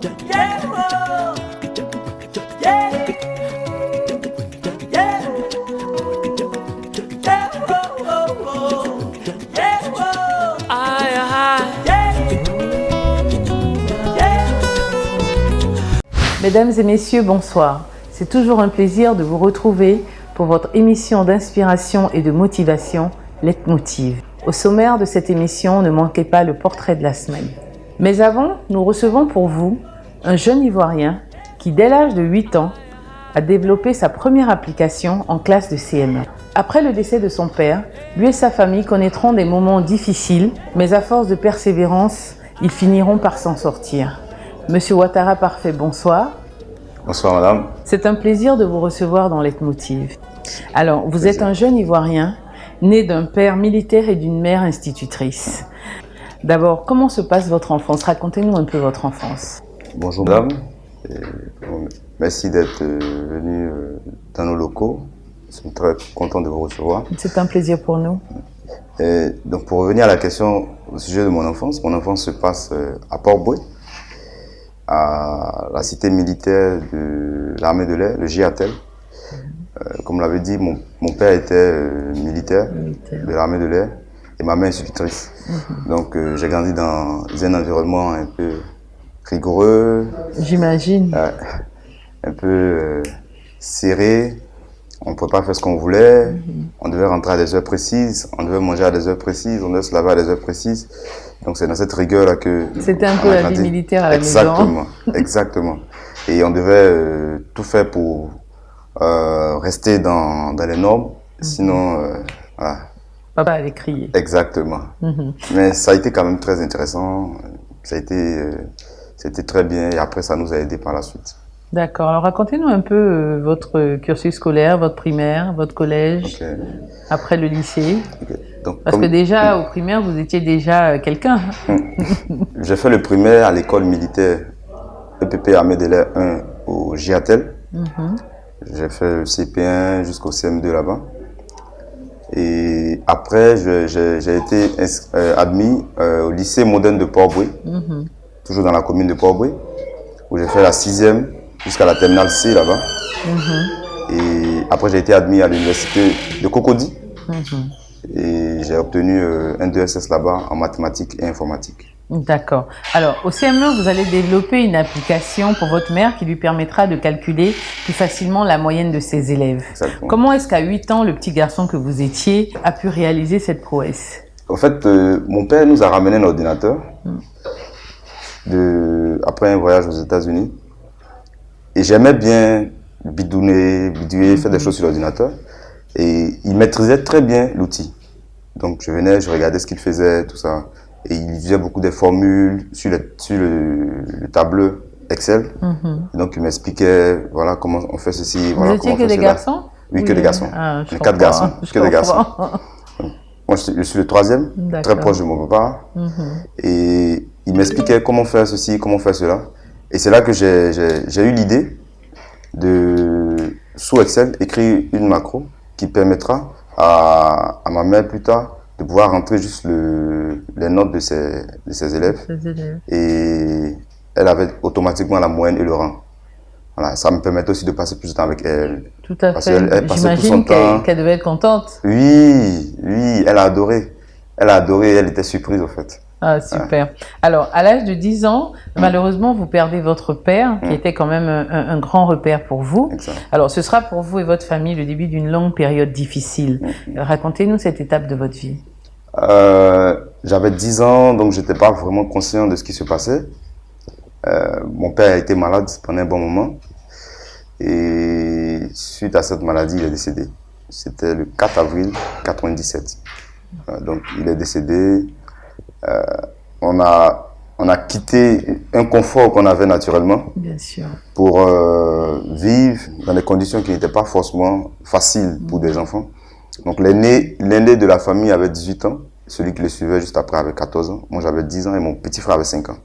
Yeah, oh, yeah, yeah, yeah, oh, oh, yeah, oh, yeah. Mesdames et messieurs, bonsoir. C'est toujours un plaisir de vous retrouver pour votre émission d'inspiration et de motivation, Leitmotiv. Au sommaire de cette émission, ne manquez pas le portrait de la semaine. Mais avant, nous recevons pour vous un jeune Ivoirien qui, dès l'âge de 8 ans, a développé sa première application en classe de CM1. Après le décès de son père, lui et sa famille connaîtront des moments difficiles, mais à force de persévérance, ils finiront par s'en sortir. Monsieur Ouattara Parfait, bonsoir. Bonsoir madame. C'est un plaisir de vous recevoir dans Leitmotiv. Alors, vous êtes un jeune Ivoirien, né d'un père militaire et d'une mère institutrice. D'abord, comment se passe votre enfance? Racontez-nous un peu votre enfance. Bonjour madame. Merci d'être venu dans nos locaux. Nous sommes très contents de vous recevoir. C'est un plaisir pour nous. Donc pour revenir à la question au sujet de mon enfance se passe à Port-Boué, à la cité militaire de l'armée de l'air, le GIATEL. Comme l'avait dit, mon père était militaire de l'armée de l'air et ma mère institutrice. Donc j'ai grandi dans un environnement un peu rigoureux. J'imagine. Un peu serré. On ne pouvait pas faire ce qu'on voulait. On devait rentrer à des heures précises. On devait manger à des heures précises. On devait se laver à des heures précises. Donc c'est dans cette rigueur-là que... C'était un peu la vie militaire à la maison. Exactement, exactement. Et on devait tout faire pour rester dans les normes. Sinon, voilà. Papa allait crier. Exactement. Mais ça a été quand même très intéressant. C'était très bien. Et après, ça nous a aidés par la suite. D'accord. Alors racontez-nous un peu votre cursus scolaire, votre primaire, votre collège, après le lycée. Donc, parce que déjà, au primaire, vous étiez déjà quelqu'un. J'ai fait le primaire à l'école militaire EPP Armée de l'air 1 au GIATEL. J'ai fait le CP1 jusqu'au CM2 là-bas. Et après, j'ai été admis au lycée moderne de Port-Boué, toujours dans la commune de Port-Boué, où j'ai fait la 6e jusqu'à la terminale C là-bas. Et après, j'ai été admis à l'université de Cocody. Et j'ai obtenu un 2SS là-bas en mathématiques et informatique. D'accord. Alors, au CM1, vous allez développer une application pour votre mère qui lui permettra de calculer plus facilement la moyenne de ses élèves. Exactement. Comment est-ce qu'à 8 ans, le petit garçon que vous étiez a pu réaliser cette prouesse? En fait, mon père nous a ramené un ordinateur après un voyage aux États-Unis. Et j'aimais bien bidouiller, faire des choses sur l'ordinateur. Et il maîtrisait très bien l'outil. Donc je venais, je regardais ce qu'il faisait, tout ça. Et il faisait beaucoup de formules sur le tableau Excel. Donc il m'expliquais, voilà comment on fait ceci. Vous étiez que des garçons? Oui, que des garçons. Les 4 garçons, que des garçons. Moi je suis le 3e, très proche de mon papa. Et il m'expliquait comment faire ceci, comment faire cela. Et c'est là que j'ai eu l'idée de, sous Excel, écrire une macro qui permettra à ma mère plus tard de pouvoir rentrer juste les notes de ses élèves. Et elle avait automatiquement la moyenne et le rang. Voilà, ça me permettait aussi de passer plus de temps avec elle. Tout à fait. J'imagine qu'elle devait être contente. Oui, elle a adoré. Elle était surprise en fait. Ah, super. Alors, à l'âge de 10 ans, malheureusement, vous perdez votre père, qui était quand même un grand repère pour vous. Exact. Alors, ce sera pour vous et votre famille le début d'une longue période difficile. Racontez-nous cette étape de votre vie. J'avais 10 ans, donc je n'étais pas vraiment conscient de ce qui se passait. Mon père a été malade pendant un bon moment. Et suite à cette maladie, il est décédé. C'était le 4 avril 1997. Donc, il est décédé. On a quitté un confort qu'on avait naturellement. Bien sûr. Pour vivre dans des conditions qui n'étaient pas forcément faciles pour des enfants. Donc l'aîné de la famille avait 18 ans, celui qui le suivait juste après avait 14 ans. Moi j'avais 10 ans et mon petit frère avait 5 ans.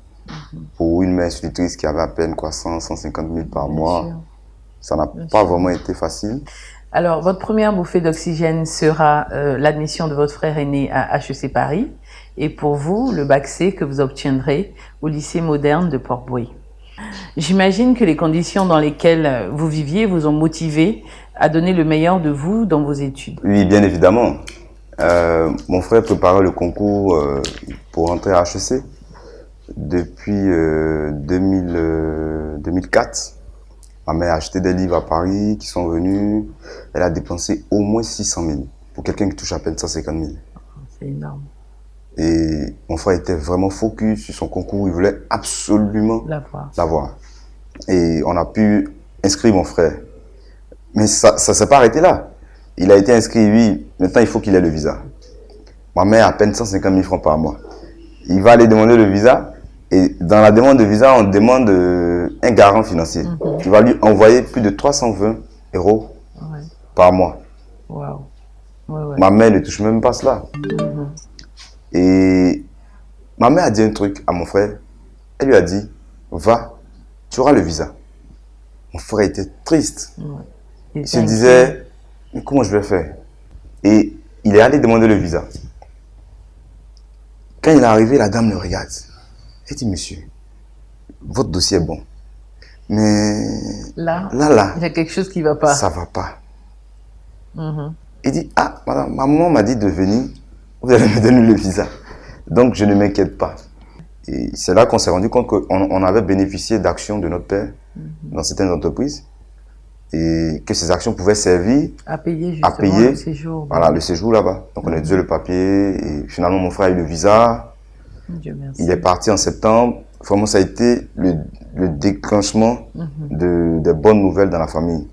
Pour une mère institutrice qui avait à peine 150 000 par mois, ça n'a pas vraiment été facile. Alors, votre première bouffée d'oxygène sera l'admission de votre frère aîné à HEC Paris. Et pour vous, le bac C que vous obtiendrez au lycée moderne de Port-Boué. J'imagine que les conditions dans lesquelles vous viviez vous ont motivé à donner le meilleur de vous dans vos études. Oui, bien évidemment. Mon frère préparait le concours pour rentrer à HEC depuis 2004. Ma mère a acheté des livres à Paris qui sont venus. Elle a dépensé au moins 600 000 pour quelqu'un qui touche à peine 150 000. C'est énorme. Et mon frère était vraiment focus sur son concours. Il voulait absolument l'avoir. Et on a pu inscrire mon frère. Mais ça ne s'est pas arrêté là. Il a été inscrit, oui. Maintenant, il faut qu'il ait le visa. Ma mère a à peine 150 000 francs par mois. Il va aller demander le visa. Et dans la demande de visa, on demande un garant financier. Qui va lui envoyer plus de 320 € par mois. Wow. Ma mère ne touche même pas cela. Et ma mère a dit un truc à mon frère. Elle lui a dit, va, tu auras le visa. Mon frère était triste. Il se disait, mais comment je vais faire? Et il est allé demander le visa. Quand il est arrivé, la dame le regarde. Elle dit, monsieur, votre dossier est bon. Mais là, il y a quelque chose qui ne va pas. Ça ne va pas. Il dit, ah, madame, ma maman m'a dit de venir, vous allez me donner le visa. Donc, je ne m'inquiète pas. Et c'est là qu'on s'est rendu compte qu'on avait bénéficié d'actions de notre père dans certaines entreprises et que ces actions pouvaient servir à payer le séjour. Voilà, le séjour là-bas. Donc, on a dû le papier et finalement, mon frère a eu le visa. Dieu merci. Il est parti en septembre. Vraiment, ça a été le déclenchement des bonnes nouvelles dans la famille.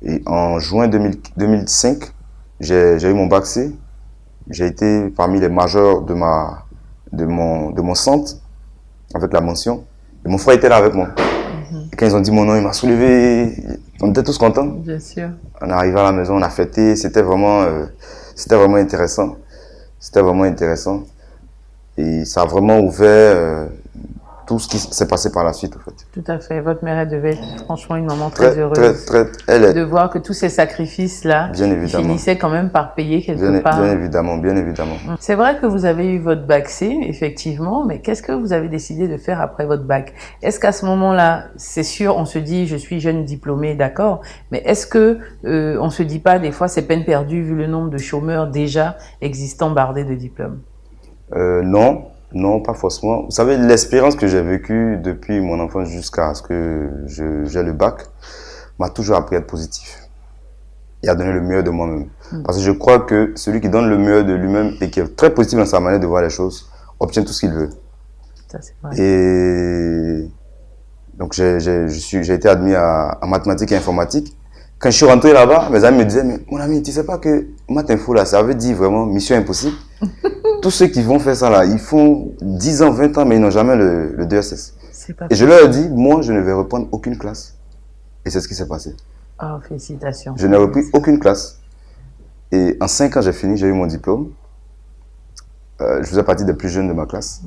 Et en juin 2005, j'ai eu mon bac C. J'ai été parmi les majeurs de mon centre, avec la mention. Et mon frère était là avec moi. Et quand ils ont dit mon nom, il m'a soulevé. On était tous contents. Bien sûr. On est arrivé à la maison, on a fêté. C'était vraiment intéressant. C'était vraiment intéressant. Et ça a vraiment ouvert tout ce qui s'est passé par la suite, en fait. Tout à fait. Votre mère, elle devait être franchement une maman très heureuse de voir que tous ces sacrifices-là finissaient quand même par payer quelque part. Bien évidemment, bien évidemment. C'est vrai que vous avez eu votre bac C, effectivement, mais qu'est-ce que vous avez décidé de faire après votre bac? Est-ce qu'à ce moment-là, c'est sûr, on se dit, je suis jeune diplômé, d'accord, mais est-ce que on se dit pas, des fois, c'est peine perdue vu le nombre de chômeurs déjà existants bardés de diplômes? Non, pas forcément. Vous savez, l'expérience que j'ai vécue depuis mon enfance jusqu'à ce que j'ai le bac m'a toujours appris à être positif et à donner le meilleur de moi-même. Parce que je crois que celui qui donne le meilleur de lui-même et qui est très positif dans sa manière de voir les choses obtient tout ce qu'il veut. Ça, c'est vrai. Et donc, j'ai été admis en mathématiques et informatique. Quand je suis rentré là-bas, mes amis me disaient, mais mon ami, tu sais pas que maths info là, ça veut dire vraiment mission impossible. Tous ceux qui vont faire ça là, ils font 10 ans, 20 ans, mais ils n'ont jamais le DSS. Et je leur ai dit, moi, je ne vais reprendre aucune classe. Et c'est ce qui s'est passé. Oh, félicitations. Je n'ai repris aucune classe. Et en 5 ans, j'ai fini, j'ai eu mon diplôme. Je faisais partie des plus jeunes de ma classe.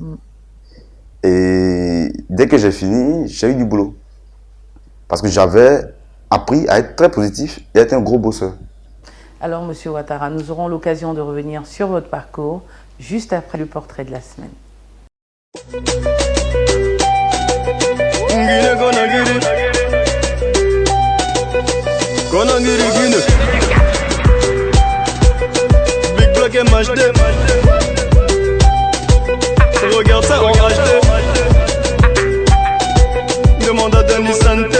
Et dès que j'ai fini, j'ai eu du boulot. Parce que j'avais appris à être très positif et à être un gros bosseur. Alors, Monsieur Ouattara, nous aurons l'occasion de revenir sur votre parcours juste après le portrait de la semaine. Big Block MHD. Regarde ça en HD. Demande à Denis Santé.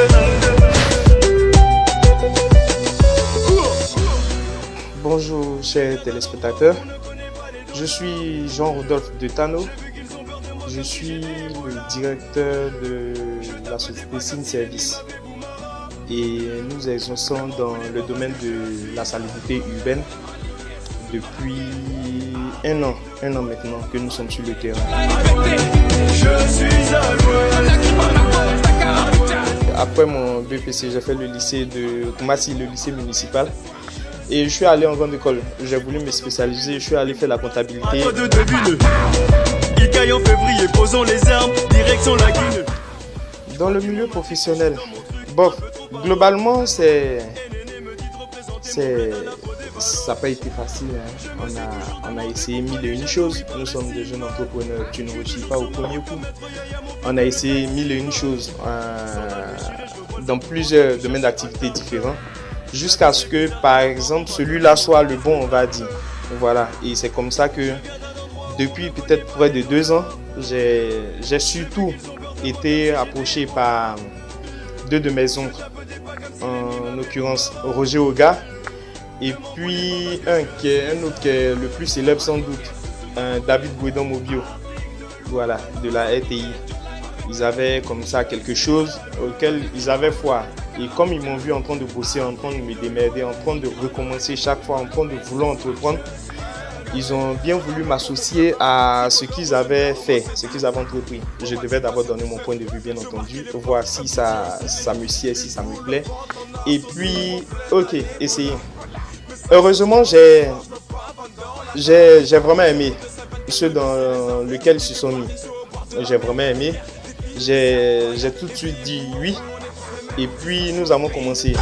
Bonjour chers téléspectateurs, je suis Jean-Rodolphe de Tano, je suis le directeur de la société Sin Service et nous exerçons dans le domaine de la salubrité urbaine depuis un an maintenant que nous sommes sur le terrain. Après mon BPC, j'ai fait le lycée de Koumassi, le lycée municipal. Et je suis allé en grande école. J'ai voulu me spécialiser. Je suis allé faire la comptabilité. Dans le milieu professionnel, bon, globalement, ça n'a pas été facile. Hein. On a essayé mille et une choses. Nous sommes des jeunes entrepreneurs. Tu ne réussis pas au premier coup. On a essayé mille et une choses dans plusieurs domaines d'activité différents, jusqu'à ce que, par exemple, celui-là soit le bon, on va dire. Voilà, et c'est comme ça que depuis peut-être près de 2 ans, j'ai surtout été approché par 2 de mes oncles, en l'occurrence Roger Oga, et puis un autre qui est le plus célèbre sans doute, David Guédon Mobio, voilà, de la RTI. Ils avaient comme ça quelque chose auquel ils avaient foi. Et comme ils m'ont vu en train de bosser, en train de me démerder, en train de recommencer chaque fois, en train de vouloir entreprendre, ils ont bien voulu m'associer à ce qu'ils avaient fait, ce qu'ils avaient entrepris. Je devais d'abord donner mon point de vue, bien entendu, voir si ça me sied, si ça me plaît. Et puis, ok, essayer. Heureusement, j'ai vraiment aimé ceux dans lesquels ils se sont mis. J'ai vraiment aimé. J'ai tout de suite dit oui. Et puis, nous avons commencé.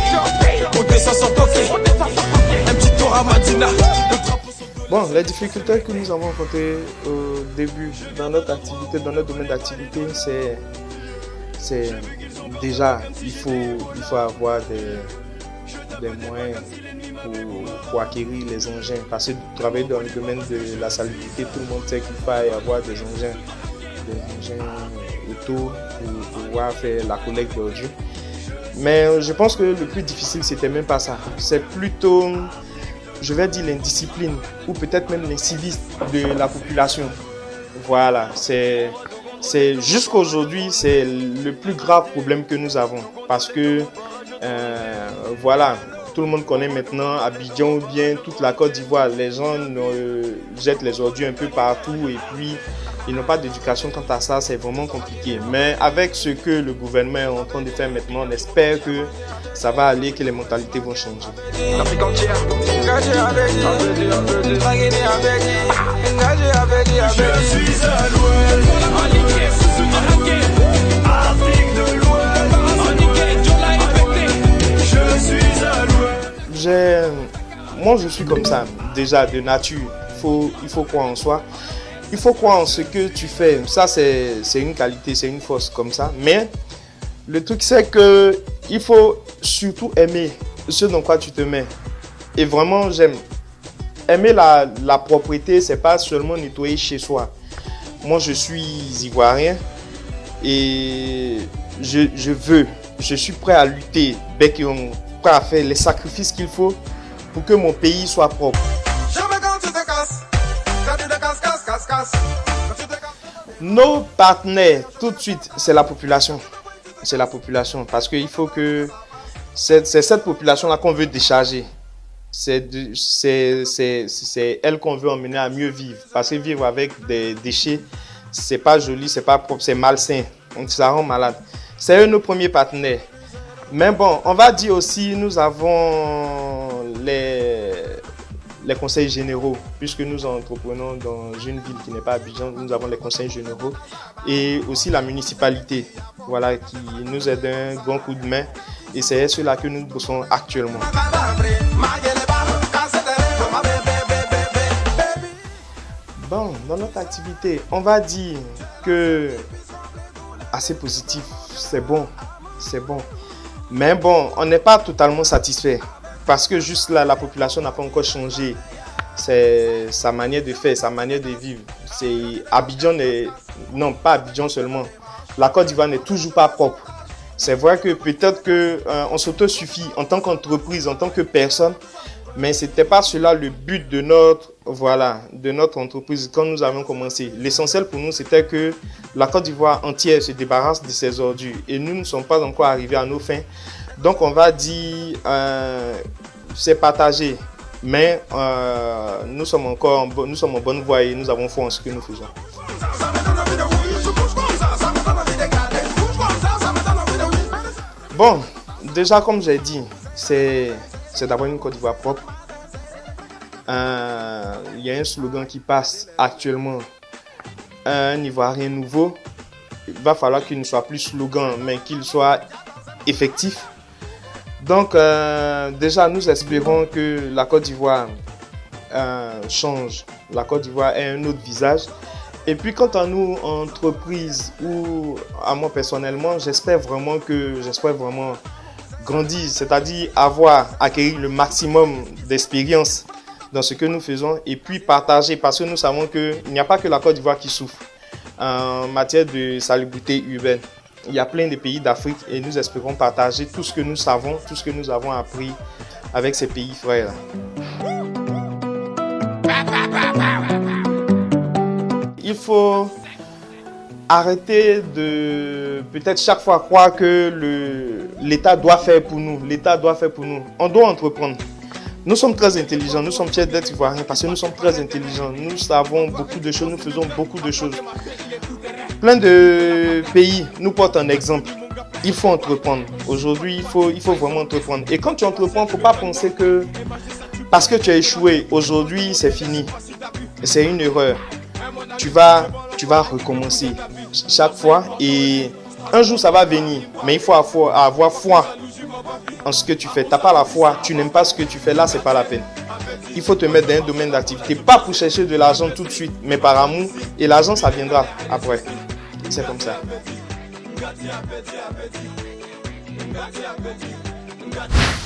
Bon, les difficultés que nous avons rencontrées au début dans notre activité, dans notre domaine d'activité, c'est déjà, il faut avoir des moyens pour acquérir les engins. Parce que travailler dans le domaine de la salubrité, tout le monde sait qu'il faut avoir des engins auto pour pouvoir faire la collecte d'ordures. Mais je pense que le plus difficile, c'était même pas ça. C'est plutôt, je vais dire, l'indiscipline ou peut-être même l'incivisme de la population. Voilà, c'est jusqu'à aujourd'hui, c'est le plus grave problème que nous avons. Parce que, voilà, tout le monde connaît maintenant Abidjan ou bien toute la Côte d'Ivoire. Les gens jettent les ordures un peu partout et puis ils n'ont pas d'éducation quant à ça, c'est vraiment compliqué. Mais avec ce que le gouvernement est en train de faire maintenant, on espère que ça va aller, que les mentalités vont changer. Moi, je suis comme ça, déjà de nature. Il faut croire en soi. Il faut croire en ce que tu fais. Ça, c'est une qualité, c'est une force comme ça. Mais le truc, c'est qu'il faut surtout aimer ce dans quoi tu te mets. Et vraiment, j'aime. Aimer la propreté, c'est pas seulement nettoyer chez soi. Moi, je suis ivoirien et je suis prêt à lutter, bec et ongle, prêt à faire les sacrifices qu'il faut pour que mon pays soit propre. Nos partenaires, tout de suite, c'est la population. C'est la population, parce qu'il faut que c'est cette population-là qu'on veut décharger. C'est elle qu'on veut emmener à mieux vivre. Parce que vivre avec des déchets, c'est pas joli, c'est pas propre, c'est malsain. Donc ça rend malade. C'est eux nos premiers partenaires. Mais bon, on va dire aussi, nous avons les conseils généraux, puisque nous entreprenons dans une ville qui n'est pas Abidjan, nous avons les conseils généraux et aussi la municipalité, voilà, qui nous aide un grand coup de main et c'est cela que nous bossons actuellement. Bon, dans notre activité, on va dire que assez positif, c'est bon. Mais bon, on n'est pas totalement satisfait. Parce que juste là, la population n'a pas encore changé. C'est sa manière de faire, sa manière de vivre. Abidjan non, pas Abidjan seulement. La Côte d'Ivoire n'est toujours pas propre. C'est vrai que peut-être qu'on s'autosuffit en tant qu'entreprise, en tant que personne, mais ce n'était pas cela le but de notre entreprise quand nous avons commencé. L'essentiel pour nous, c'était que la Côte d'Ivoire entière se débarrasse de ses ordures. Et nous ne sommes pas encore arrivés à nos fins. Donc on va dire, c'est partagé, mais nous sommes en bonne voie et nous avons foi en ce que nous faisons. Bon, déjà comme j'ai dit, c'est d'avoir une Côte d'Ivoire propre. Il y a un slogan qui passe actuellement, un Ivoirien nouveau. Il va falloir qu'il ne soit plus slogan, mais qu'il soit effectif. Donc déjà nous espérons que la Côte d'Ivoire change, la Côte d'Ivoire ait un autre visage Et puis quant à nous, entreprises ou à moi personnellement, j'espère vraiment grandir, c'est-à-dire acquérir le maximum d'expérience dans ce que nous faisons et puis partager, parce que nous savons qu'il n'y a pas que la Côte d'Ivoire qui souffre en matière de salubrité urbaine. Il y a plein de pays d'Afrique et nous espérons partager tout ce que nous savons, tout ce que nous avons appris avec ces pays frères. Il faut arrêter de peut-être chaque fois croire que l'État doit faire pour nous. L'État doit faire pour nous. On doit entreprendre. Nous sommes très intelligents, nous sommes fiers d'être ivoiriens parce que nous sommes très intelligents. Nous savons beaucoup de choses, nous faisons beaucoup de choses. Plein de pays nous portent un exemple. Il faut entreprendre. Aujourd'hui, il faut vraiment entreprendre. Et quand tu entreprends, il ne faut pas penser que parce que tu as échoué, aujourd'hui, c'est fini. C'est une erreur. Tu vas recommencer chaque fois et un jour, ça va venir. Mais il faut avoir foi en ce que tu fais. Tu n'as pas la foi, tu n'aimes pas ce que tu fais, là, ce n'est pas la peine. Il faut te mettre dans un domaine d'activité, pas pour chercher de l'argent tout de suite, mais par amour. Et l'argent, ça viendra après. C'est comme ça.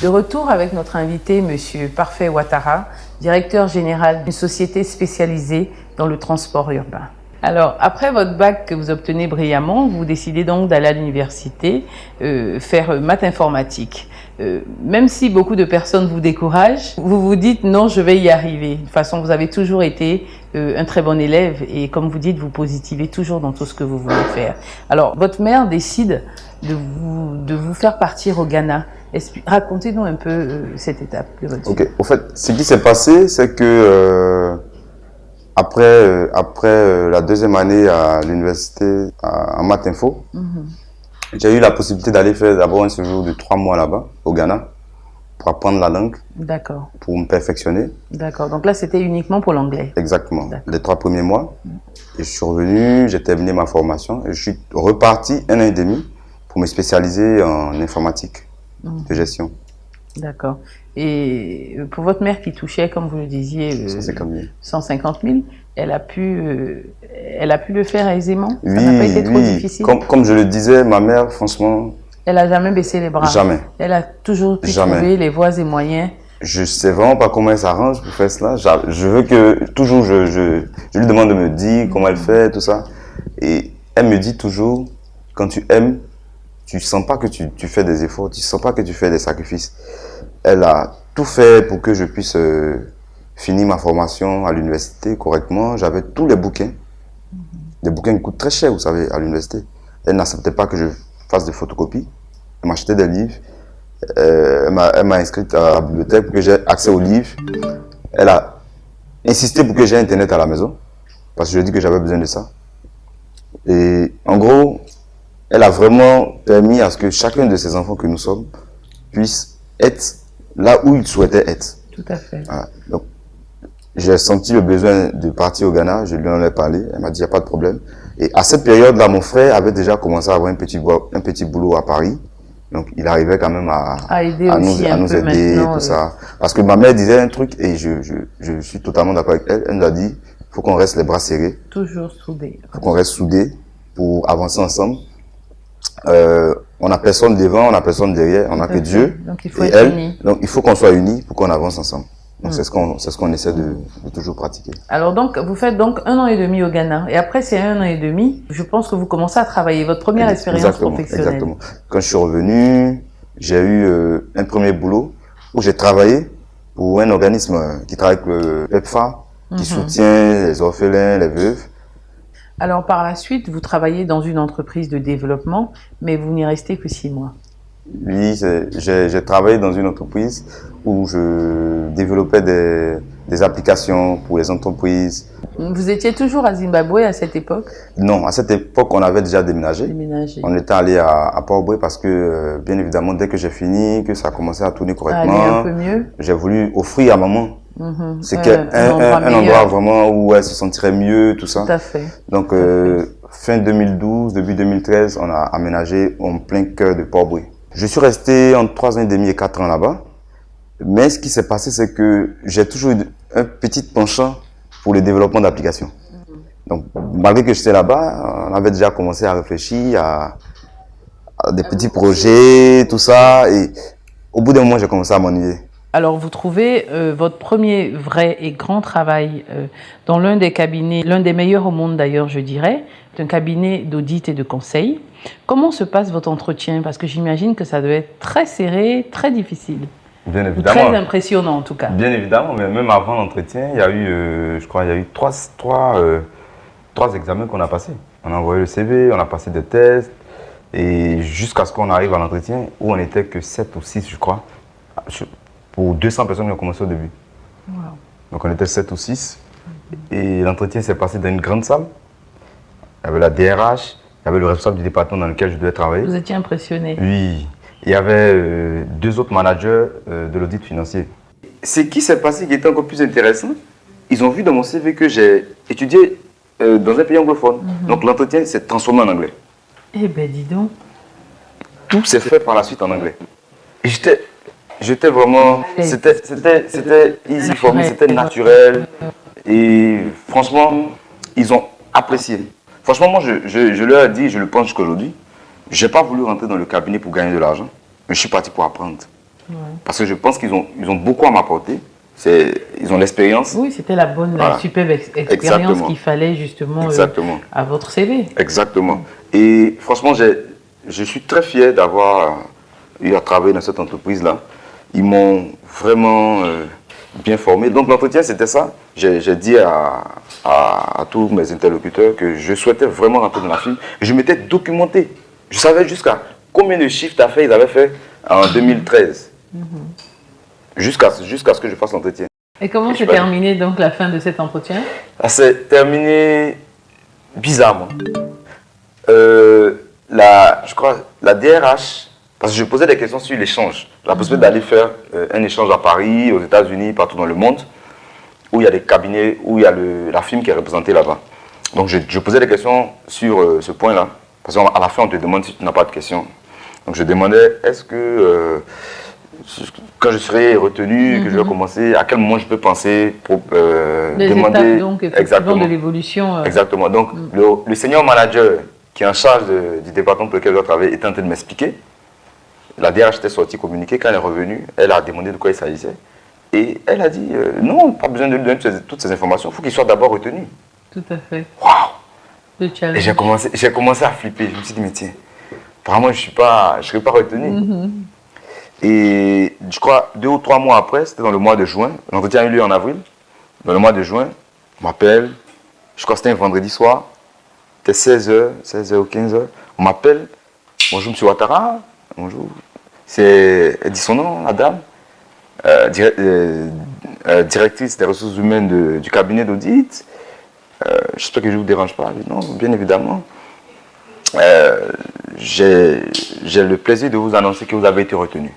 De retour avec notre invité, Monsieur Parfait Ouattara, directeur général d'une société spécialisée dans le transport urbain. Alors, après votre bac que vous obtenez brillamment, vous décidez donc d'aller à l'université faire maths informatique. Même si beaucoup de personnes vous découragent, vous vous dites non, je vais y arriver. De toute façon, vous avez toujours été un très bon élève et comme vous dites, vous positivez toujours dans tout ce que vous voulez faire. Alors, votre mère décide de vous faire partir au Ghana. Racontez-nous un peu cette étape de votre vie. Ok, au fait, ce qui s'est passé, c'est que après la deuxième année à l'université en maths info, j'ai eu la possibilité d'aller faire d'abord un séjour de 3 mois là-bas, au Ghana, pour apprendre la langue, D'accord. pour me perfectionner. D'accord. Donc là, c'était uniquement pour l'anglais. Exactement. Les 3 premiers mois. Et je suis revenu, j'ai terminé ma formation et je suis reparti 1 an et demi pour me spécialiser en informatique de gestion. D'accord. Et pour votre mère qui touchait, comme vous le disiez, 150 000, elle a pu le faire aisément? Ça n'a pas été trop difficile? Comme je le disais, ma mère, franchement... Elle n'a jamais baissé les bras? Jamais. Elle a toujours pu trouver les voies et moyens? Je sais vraiment pas comment elle s'arrange pour faire cela. Je veux que, toujours, je lui demande de me dire comment elle fait, tout ça. Et elle me dit toujours, quand tu aimes, tu sens pas que tu fais des efforts, tu sens pas que tu fais des sacrifices. Elle a tout fait pour que je puisse finir ma formation à l'université correctement. J'avais tous les bouquins. Des bouquins qui coûtent très cher, vous savez, à l'université. Elle n'acceptait pas que je fasse des photocopies. Elle m'achetait des livres. Elle m'a inscrite à la bibliothèque pour que j'ai accès aux livres. Elle a insisté pour que j'ai Internet à la maison. Parce que je lui ai dit que j'avais besoin de ça. Et en gros, elle a vraiment permis à ce que chacun de ces enfants que nous sommes puisse être là où il souhaitait être. Tout à fait. Voilà. Donc, j'ai senti le besoin de partir au Ghana, je lui en ai parlé, elle m'a dit il n'y a pas de problème. Et à cette période-là, mon frère avait déjà commencé à avoir un petit boulot à Paris. Donc, il arrivait quand même à nous aider, tout ça. Parce que ma mère disait un truc, et je suis totalement d'accord avec elle. Elle nous a dit, il faut qu'on reste les bras serrés. Toujours soudés. Il faut qu'on reste soudés pour avancer ensemble. On n'a personne devant, on n'a personne derrière, on n'a que Dieu. Donc, il faut et être elle. unis. Donc, il faut qu'on soit unis pour qu'on avance ensemble. Donc, c'est ce qu'on essaie de toujours pratiquer. Alors donc, vous faites donc 1 an et demi au Ghana. Et après ces 1 an et demi, je pense que vous commencez à travailler. Votre première expérience professionnelle. Exactement. Quand je suis revenu, j'ai eu un premier boulot où j'ai travaillé pour un organisme qui travaille avec le PEPFAR, qui soutient les orphelins, les veuves. Alors par la suite, vous travaillez dans une entreprise de développement, mais vous n'y restez que 6 mois. Oui, j'ai travaillé dans une entreprise où je développais des applications pour les entreprises. Vous étiez toujours à Zimbabwe à cette époque? Non, à cette époque, on avait déjà déménagé. On était allé à Port-au-Bray parce que, bien évidemment, dès que j'ai fini, que ça a commencé à tourner correctement, aller un peu mieux. J'ai voulu offrir à maman. C'est un endroit vraiment où elle se sentirait mieux, tout ça. Tout à fait. Donc, fin 2012, début 2013, on a aménagé en plein cœur de Port-au-Bray. Je suis resté entre 3 ans et demi et 4 ans là-bas. Mais ce qui s'est passé, c'est que j'ai toujours eu un petit penchant pour le développement d'applications. Donc, malgré que j'étais là-bas, on avait déjà commencé à réfléchir à des petits projets, tout ça. Et au bout d'un moment, j'ai commencé à m'ennuyer. Alors, vous trouvez votre premier vrai et grand travail dans l'un des cabinets, l'un des meilleurs au monde d'ailleurs, je dirais, un cabinet d'audit et de conseil. Comment se passe votre entretien? Parce que j'imagine que ça doit être très serré, très difficile. Bien Ou évidemment. très impressionnant en tout cas. Bien évidemment, mais même avant l'entretien, il y a eu, je crois, il y a eu trois examens qu'on a passés. On a envoyé le CV, on a passé des tests, et jusqu'à ce qu'on arrive à l'entretien, où on n'était que 7 ou 6, je crois, pour 200 personnes qui ont commencé au début. Wow. Donc on était 7 ou 6, et l'entretien s'est passé dans une grande salle. Il y avait la DRH, il y avait le responsable du département dans lequel je devais travailler. Vous étiez impressionné? Oui. Il y avait 2 autres managers de l'audit financier. Ce qui s'est passé qui était encore plus intéressant, ils ont vu dans mon CV que j'ai étudié dans un pays anglophone. Donc l'entretien s'est transformé en anglais. Eh ben dis donc. Tout s'est fait par la suite en anglais. Et j'étais vraiment... C'était easy for me, c'était naturel. Et franchement, ils ont apprécié. Franchement, moi, je leur ai dit, je le pense jusqu'aujourd'hui, je n'ai pas voulu rentrer dans le cabinet pour gagner de l'argent, mais je suis parti pour apprendre. Ouais. Parce que je pense qu'ils ont beaucoup à m'apporter. Ils ont l'expérience. Oui, c'était la bonne, Voilà. la superbe expérience Exactement. qu'il fallait justement Exactement. à votre CV. Exactement. Et franchement, je suis très fier d'avoir eu à travailler dans cette entreprise-là. Ils m'ont vraiment bien formé. Donc l'entretien, c'était ça. J'ai dit à tous mes interlocuteurs que je souhaitais vraiment rentrer dans la firme. Je m'étais documenté. Je savais jusqu'à combien de chiffres d'affaires ils avaient fait en 2013. Jusqu'à ce que je fasse l'entretien. Et comment s'est terminée donc la fin de cet entretien? Ça s'est terminé bizarrement. Je crois la DRH, parce que je posais des questions sur l'échange, la possibilité d'aller faire un échange à Paris, aux États-Unis, partout dans le monde, où il y a des cabinets, où il y a la firme qui est représentée là-bas. Donc je posais des questions sur ce point-là, parce qu'à la fin on te demande si tu n'as pas de questions. Donc je demandais, est-ce que quand je serai retenu, que je vais commencer, à quel moment je peux penser pour Les demander étapes donc effectivement de l'évolution. Exactement. Donc le senior manager qui est en charge du département pour lequel je dois travailler était en train de m'expliquer. La DRH était sortie communiquer. Quand elle est revenue, elle a demandé de quoi il s'agissait. Et elle a dit, non, pas besoin de lui donner toutes ces informations, il faut qu'il soit d'abord retenu. Tout à fait. Waouh! Le challenge. Et j'ai commencé à flipper. Je me suis dit, mais tiens, apparemment je ne serai pas retenu. Et je crois 2 ou 3 mois après, c'était dans le mois de juin, l'entretien a eu lieu en avril. Dans le mois de juin, on m'appelle, je crois que c'était un vendredi soir, c'était 16h ou 15h. On m'appelle, bonjour monsieur Ouattara, bonjour. Elle dit son nom, la dame, directrice des ressources humaines du cabinet d'audit. J'espère que je ne vous dérange pas. Je dis, non, bien évidemment. J'ai le plaisir de vous annoncer que vous avez été retenu.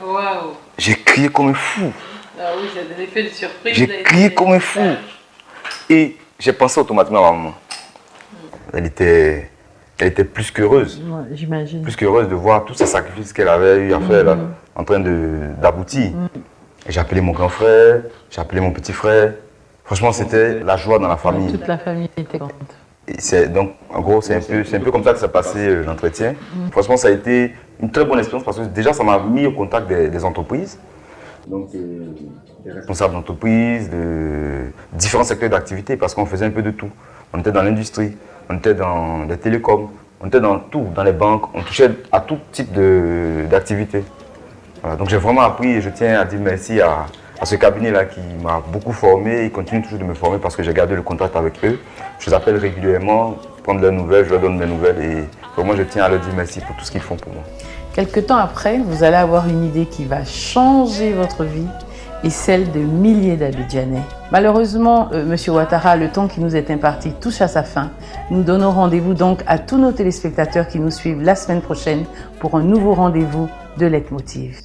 Waouh! J'ai crié comme un fou. Ah oui, c'est des effets de surprise. J'ai crié comme un fou. Et j'ai pensé automatiquement à ma maman. Elle était plus qu'heureuse. Ouais, j'imagine. Plus qu'heureuse de voir tous ces sacrifices qu'elle avait eu à faire là, en train d'aboutir. Et j'ai appelé mon grand frère, j'ai appelé mon petit frère. Franchement, c'était la joie dans la famille. Toute la famille était contente. Et donc, en gros, c'est un peu comme ça que s'est passé l'entretien. Franchement, ça a été une très bonne expérience parce que déjà, ça m'a mis au contact des entreprises. Donc, des responsables d'entreprises, de différents secteurs d'activité parce qu'on faisait un peu de tout. On était dans l'industrie, on était dans les télécoms, on était dans tout, dans les banques, on touchait à tout type d'activité. Voilà, donc j'ai vraiment appris et je tiens à dire merci à ce cabinet-là qui m'a beaucoup formé. Ils continuent toujours de me former parce que j'ai gardé le contact avec eux. Je les appelle régulièrement, prendre leurs nouvelles, je leur donne mes nouvelles et vraiment je tiens à leur dire merci pour tout ce qu'ils font pour moi. Quelque temps après, vous allez avoir une idée qui va changer votre vie et celle de milliers d'Abidjanais. Malheureusement, Monsieur Ouattara, le temps qui nous est imparti touche à sa fin. Nous donnons rendez-vous donc à tous nos téléspectateurs qui nous suivent la semaine prochaine pour un nouveau rendez-vous de Leitmotiv.